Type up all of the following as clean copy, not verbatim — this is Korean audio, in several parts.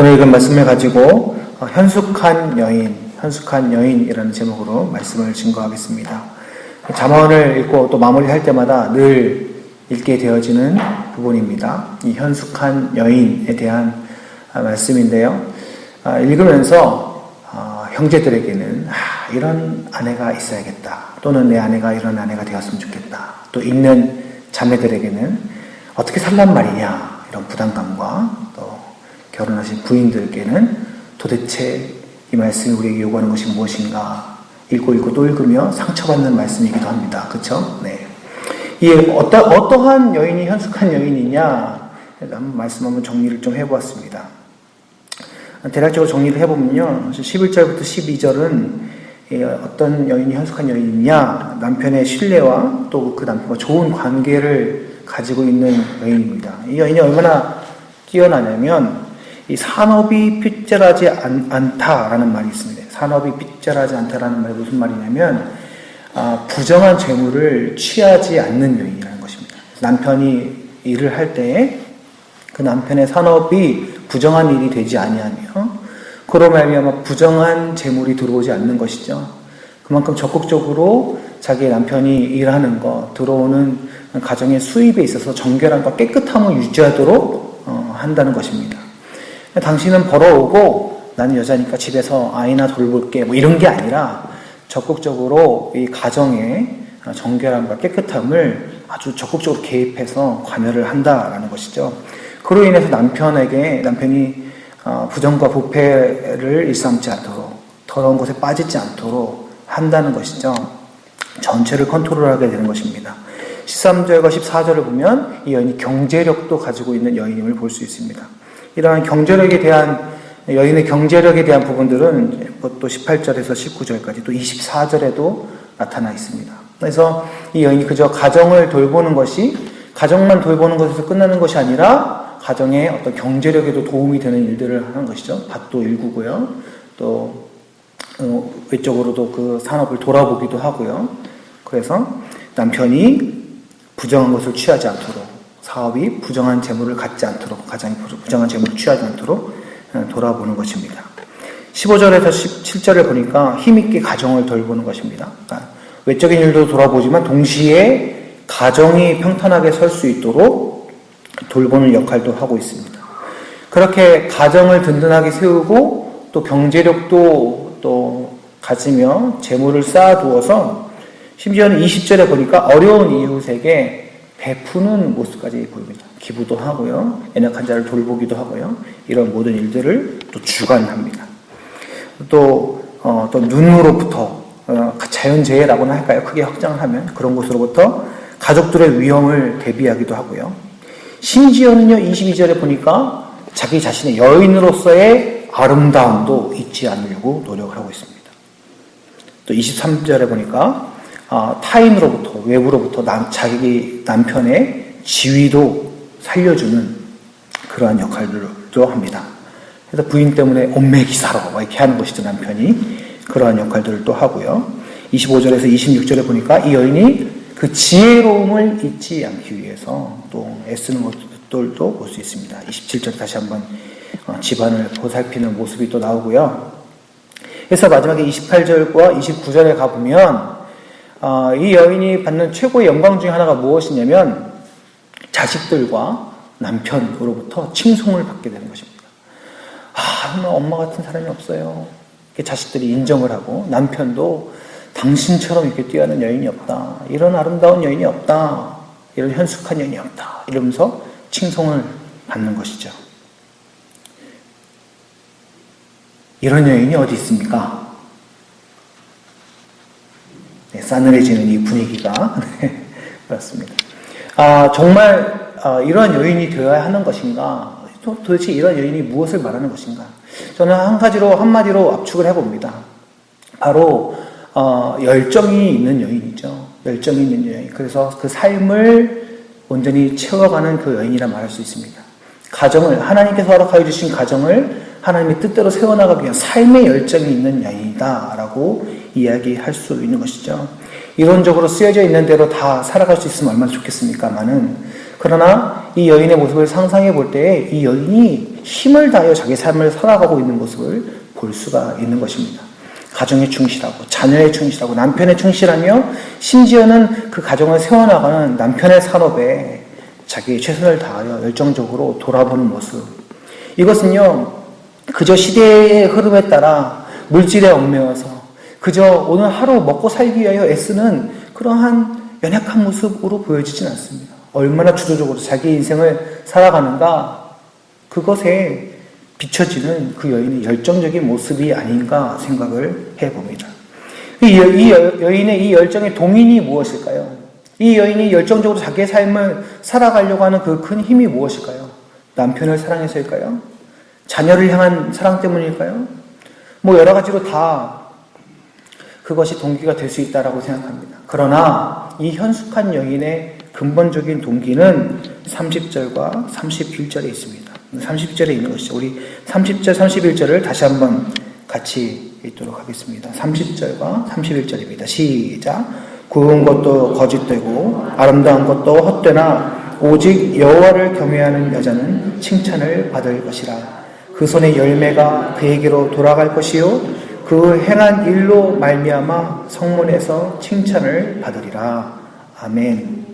오늘 읽은 말씀을 가지고 현숙한 여인이라는 제목으로 말씀을 증거하겠습니다. 잠언을 읽고 또 마무리할 때마다 늘 읽게 되어지는 부분입니다. 이 현숙한 여인에 대한 말씀인데요. 읽으면서 형제들에게는 이런 아내가 있어야겠다, 또는 내 아내가 이런 아내가 되었으면 좋겠다, 또 읽는 자매들에게는 어떻게 살란 말이냐, 이런 부담감과 또 결혼하신 부인들께는 도대체 이 말씀이 우리에게 요구하는 것이 무엇인가, 읽고 또 읽으며 상처받는 말씀이기도 합니다. 그렇죠? 네. 이 어떠한 여인이 현숙한 여인이냐, 한번 정리를 좀 해보았습니다. 대략적으로 정리를 해보면요, 11절부터 12절은 어떤 여인이 현숙한 여인이냐, 남편의 신뢰와 또 그 남편과 좋은 관계를 가지고 있는 여인입니다. 이 여인이 얼마나 뛰어나냐면, 이 산업이 핏절하지 않다라는 말이 있습니다. 산업이 핏절하지 않다라는 말이 무슨 말이냐면, 부정한 재물을 취하지 않는 여인이라는 것입니다. 남편이 일을 할 때에 그 남편의 산업이 부정한 일이 되지 아니하며, 그로 말미암아 부정한 재물이 들어오지 않는 것이죠. 그만큼 적극적으로 자기 남편이 일하는 것, 들어오는 가정의 수입에 있어서 정결함과 깨끗함을 유지하도록 한다는 것입니다. 당신은 벌어오고 나는 여자니까 집에서 아이나 돌볼게, 이런 게 아니라 적극적으로 이 가정의 정결함과 깨끗함을 아주 적극적으로 개입해서 관여를 한다라는 것이죠. 그로 인해서 남편이 부정과 부패를 일삼지 않도록, 더러운 곳에 빠지지 않도록 한다는 것이죠. 전체를 컨트롤하게 되는 것입니다. 13절과 14절을 보면 이 여인이 경제력도 가지고 있는 여인임을 볼 수 있습니다. 이러한 여인의 경제력에 대한 부분들은 또 18절에서 19절까지 또 24절에도 나타나 있습니다. 그래서 이 여인이 그저 가정만 돌보는 것에서 끝나는 것이 아니라 가정의 어떤 경제력에도 도움이 되는 일들을 하는 것이죠. 밭도 일구고요. 또 외적으로도 그 산업을 돌아보기도 하고요. 그래서 남편이 부정한 것을 취하지 않도록, 사업이 부정한 재물을 갖지 않도록, 가장이 부정한 재물을 취하지 않도록 돌아보는 것입니다. 15절에서 17절을 보니까 힘있게 가정을 돌보는 것입니다. 그러니까 외적인 일도 돌아보지만 동시에 가정이 평탄하게 설 수 있도록 돌보는 역할도 하고 있습니다. 그렇게 가정을 든든하게 세우고 또 경제력도 또 가지며 재물을 쌓아두어서 심지어는 20절에 보니까 어려운 이웃에게 베푸는 모습까지 보입니다. 기부도 하고요, 연약한 자를 돌보기도 하고요, 이런 모든 일들을 또 주관합니다. 또 눈으로부터 자연재해라고나 할까요? 크게 확장을 하면 그런 곳으로부터 가족들의 위험을 대비하기도 하고요. 심지어는요, 22절에 보니까 자기 자신의 여인으로서의 아름다움도 잊지 않으려고 노력을 하고 있습니다. 또 23절에 보니까 타인으로부터, 외부로부터 자기 남편의 지위도 살려주는 그러한 역할들도 합니다. 그래서 부인 때문에 온매기사로 이렇게 하는 것이죠, 남편이. 그러한 역할들을 또 하고요. 25절에서 26절에 보니까 이 여인이 그 지혜로움을 잊지 않기 위해서 또 애쓰는 것들도 볼 수 있습니다. 27절에 다시 한번 집안을 보살피는 모습이 또 나오고요. 그래서 마지막에 28절과 29절에 가보면 이 여인이 받는 최고의 영광 중에 하나가 무엇이냐면 자식들과 남편으로부터 칭송을 받게 되는 것입니다. 엄마 같은 사람이 없어요. 자식들이 인정을 하고, 남편도 당신처럼 이렇게 뛰어난 여인이 없다, 이런 아름다운 여인이 없다, 이런 현숙한 여인이 없다, 이러면서 칭송을 받는 것이죠. 이런 여인이 어디 있습니까? 네, 싸늘해지는 이 분위기가 그렇습니다. 정말 이러한 여인이 되어야 하는 것인가? 도대체 이러한 여인이 무엇을 말하는 것인가? 저는 한마디로 압축을 해봅니다. 바로 열정이 있는 여인이죠. 열정이 있는 여인. 그래서 그 삶을 온전히 채워가는 그 여인이라 말할 수 있습니다. 가정을, 하나님께서 허락하여 주신 가정을 하나님의 뜻대로 세워나가기 위한 삶의 열정이 있는 여인이다라고 이야기할 수 있는 것이죠. 이론적으로 쓰여져 있는 대로 다 살아갈 수 있으면 얼마나 좋겠습니까마는, 그러나 이 여인의 모습을 상상해 볼 때에 이 여인이 힘을 다하여 자기 삶을 살아가고 있는 모습을 볼 수가 있는 것입니다. 가정에 충실하고 자녀에 충실하고 남편에 충실하며 심지어는 그 가정을 세워나가는 남편의 산업에 자기의 최선을 다하여 열정적으로 돌아보는 모습. 이것은요, 그저 시대의 흐름에 따라 물질에 얽매여서 그저 오늘 하루 먹고 살기 위하여 애쓰는 그러한 연약한 모습으로 보여지진 않습니다. 얼마나 주도적으로 자기 인생을 살아가는가, 그것에 비춰지는 그 여인의 열정적인 모습이 아닌가 생각을 해봅니다. 이 여인의 이 열정의 동인이 무엇일까요? 이 여인이 열정적으로 자기의 삶을 살아가려고 하는 그 큰 힘이 무엇일까요? 남편을 사랑해서일까요? 자녀를 향한 사랑 때문일까요? 여러 가지로 다 그것이 동기가 될 수 있다라고 생각합니다. 그러나 이 현숙한 여인의 근본적인 동기는 30절과 31절에 있습니다. 30절에 있는 것이죠. 우리 30절, 31절을 다시 한번 같이 읽도록 하겠습니다. 30절과 31절입니다. 시작. 구운 것도 거짓되고 아름다운 것도 헛되나 오직 여호와를 경외하는 여자는 칭찬을 받을 것이라. 그 손의 열매가 그에게로 돌아갈 것이요 그 행한 일로 말미암아 성문에서 칭찬을 받으리라. 아멘.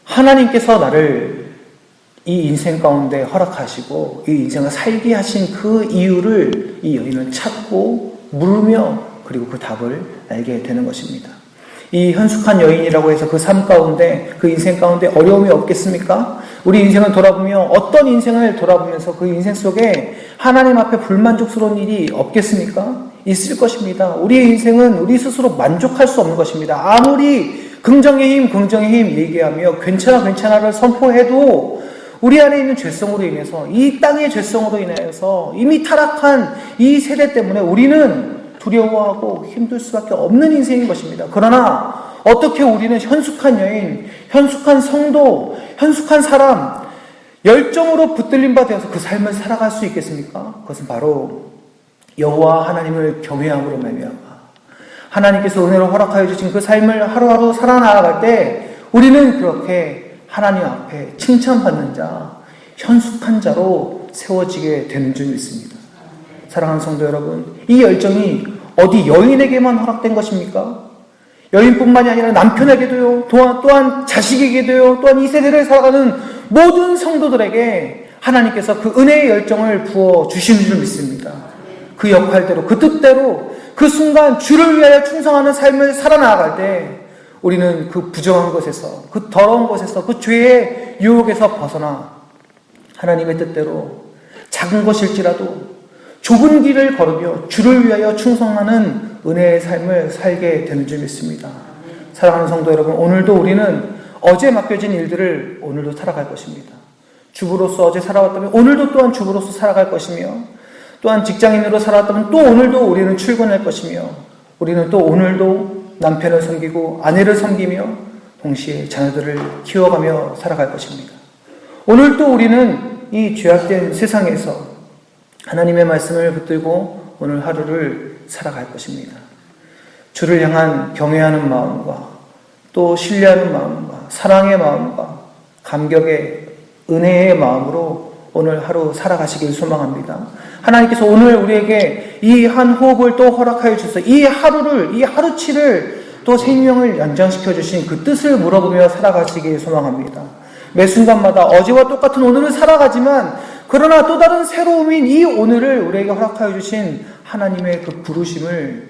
하나님께서 나를 이 인생 가운데 허락하시고 이 인생을 살게 하신 그 이유를 이 여인은 찾고 물으며 그리고 그 답을 알게 되는 것입니다. 이 현숙한 여인이라고 해서 그 삶 가운데, 그 인생 가운데 어려움이 없겠습니까? 우리 인생을 돌아보며 어떤 인생을 돌아보면서 그 인생 속에 하나님 앞에 불만족스러운 일이 없겠습니까? 있을 것입니다. 우리의 인생은 우리 스스로 만족할 수 없는 것입니다. 아무리 긍정의 힘 얘기하며 괜찮아를 선포해도 우리 안에 있는 죄성으로 인해서, 이 땅의 죄성으로 인해서 이미 타락한 이 세대 때문에 우리는 두려워하고 힘들 수밖에 없는 인생인 것입니다. 그러나 어떻게 우리는 현숙한 여인, 현숙한 성도, 현숙한 사람, 열정으로 붙들림 바 되어서 그 삶을 살아갈 수 있겠습니까? 그것은 바로 여호와 하나님을 경외함으로 말미암아 하나님께서 은혜로 허락하여 주신 그 삶을 하루하루 살아나갈 때 우리는 그렇게 하나님 앞에 칭찬받는 자, 현숙한 자로 세워지게 되는 줄 믿습니다. 사랑하는 성도 여러분, 이 열정이 어디 여인에게만 허락된 것입니까? 여인뿐만이 아니라 남편에게도요, 또한 자식에게도요, 또한 이 세대를 살아가는 모든 성도들에게 하나님께서 그 은혜의 열정을 부어 주시는 줄 믿습니다. 그 역할대로, 그 뜻대로, 그 순간 주를 위하여 충성하는 삶을 살아나갈 때 우리는 그 부정한 것에서, 그 더러운 것에서, 그 죄의 유혹에서 벗어나 하나님의 뜻대로 작은 것일지라도 좁은 길을 걸으며 주를 위하여 충성하는 은혜의 삶을 살게 되는 줄 믿습니다. 사랑하는 성도 여러분, 오늘도 우리는 어제 맡겨진 일들을 오늘도 살아갈 것입니다. 주부로서 어제 살아왔다면 오늘도 또한 주부로서 살아갈 것이며, 또한 직장인으로 살아왔다면 또 오늘도 우리는 출근할 것이며, 우리는 또 오늘도 남편을 섬기고 아내를 섬기며 동시에 자녀들을 키워가며 살아갈 것입니다. 오늘 또 우리는 이 죄악된 세상에서 하나님의 말씀을 붙들고 오늘 하루를 살아갈 것입니다. 주를 향한 경외하는 마음과 또 신뢰하는 마음과 사랑의 마음과 감격의 은혜의 마음으로 오늘 하루 살아가시길 소망합니다. 하나님께서 오늘 우리에게 이 한 호흡을 또 허락하여 주셔서 이 하루를, 이 하루치를 또 생명을 연장시켜 주신 그 뜻을 물어보며 살아가시길 소망합니다. 매 순간마다 어제와 똑같은 오늘을 살아가지만 그러나 또 다른 새로움인 이 오늘을 우리에게 허락하여 주신 하나님의 그 부르심을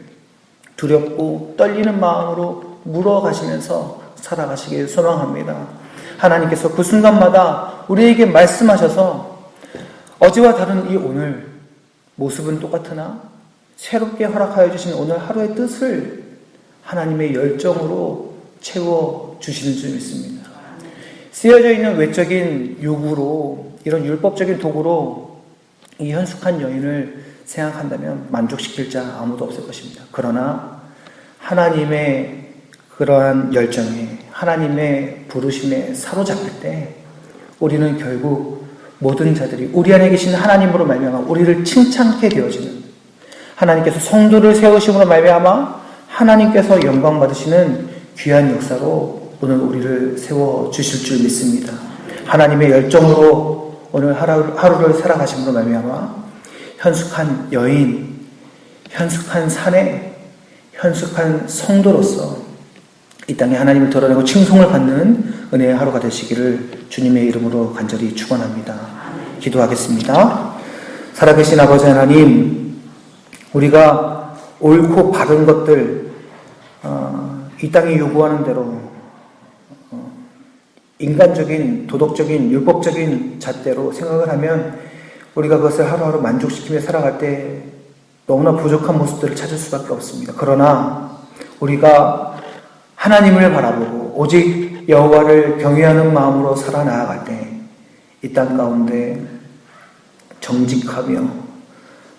두렵고 떨리는 마음으로 물어가시면서 살아가시길 소망합니다. 하나님께서 그 순간마다 우리에게 말씀하셔서 어제와 다른 이 오늘 모습은 똑같으나 새롭게 허락하여 주신 오늘 하루의 뜻을 하나님의 열정으로 채워주시는 줄 믿습니다. 쓰여져 있는 외적인 요구로, 이런 율법적인 도구로 이 현숙한 여인을 생각한다면 만족시킬 자 아무도 없을 것입니다. 그러나 하나님의 그러한 열정에, 하나님의 부르심에 사로잡힐 때 우리는 결국 모든 자들이 우리 안에 계신 하나님으로 말미암아 우리를 칭찬케 되어지는, 하나님께서 성도를 세우심으로 말미암아 하나님께서 영광 받으시는 귀한 역사로 오늘 우리를 세워주실 줄 믿습니다. 하나님의 열정으로 오늘 하루를 살아가심으로 말미암아 현숙한 여인, 현숙한 사내, 현숙한 성도로서 이 땅에 하나님을 드러내고 칭송을 받는 은혜의 하루가 되시기를 주님의 이름으로 간절히 축원합니다. 기도하겠습니다. 살아계신 아버지 하나님, 우리가 옳고 바른 것들 이 땅이 요구하는 대로 인간적인, 도덕적인, 율법적인 잣대로 생각을 하면 우리가 그것을 하루하루 만족시키며 살아갈 때 너무나 부족한 모습들을 찾을 수밖에 없습니다. 그러나 우리가 하나님을 바라보고 오직 여호와를 경외하는 마음으로 살아나아갈 때 이 땅 가운데 정직하며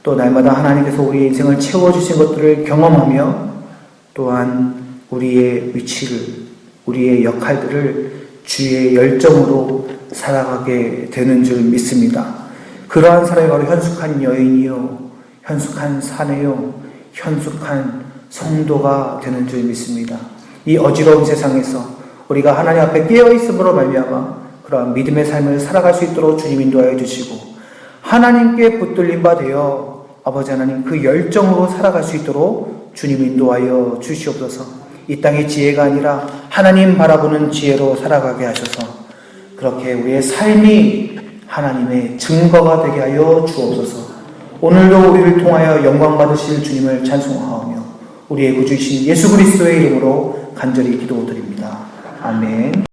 또 날마다 하나님께서 우리의 인생을 채워주신 것들을 경험하며 또한 우리의 위치를, 우리의 역할들을 주의 열정으로 살아가게 되는 줄 믿습니다. 그러한 사람이 바로 현숙한 여인이요, 현숙한 사내요, 현숙한 성도가 되는 줄 믿습니다. 이 어지러운 세상에서 우리가 하나님 앞에 깨어있음으로 말미암아 그러한 믿음의 삶을 살아갈 수 있도록 주님 인도하여 주시고 하나님께 붙들린 바 되어 아버지 하나님 그 열정으로 살아갈 수 있도록 주님 인도하여 주시옵소서. 이 땅의 지혜가 아니라 하나님 바라보는 지혜로 살아가게 하셔서 그렇게 우리의 삶이 하나님의 증거가 되게 하여 주옵소서. 오늘도 우리를 통하여 영광 받으실 주님을 찬송하오며 우리의 구주이신 예수 그리스도의 이름으로 간절히 기도드립니다. 아멘.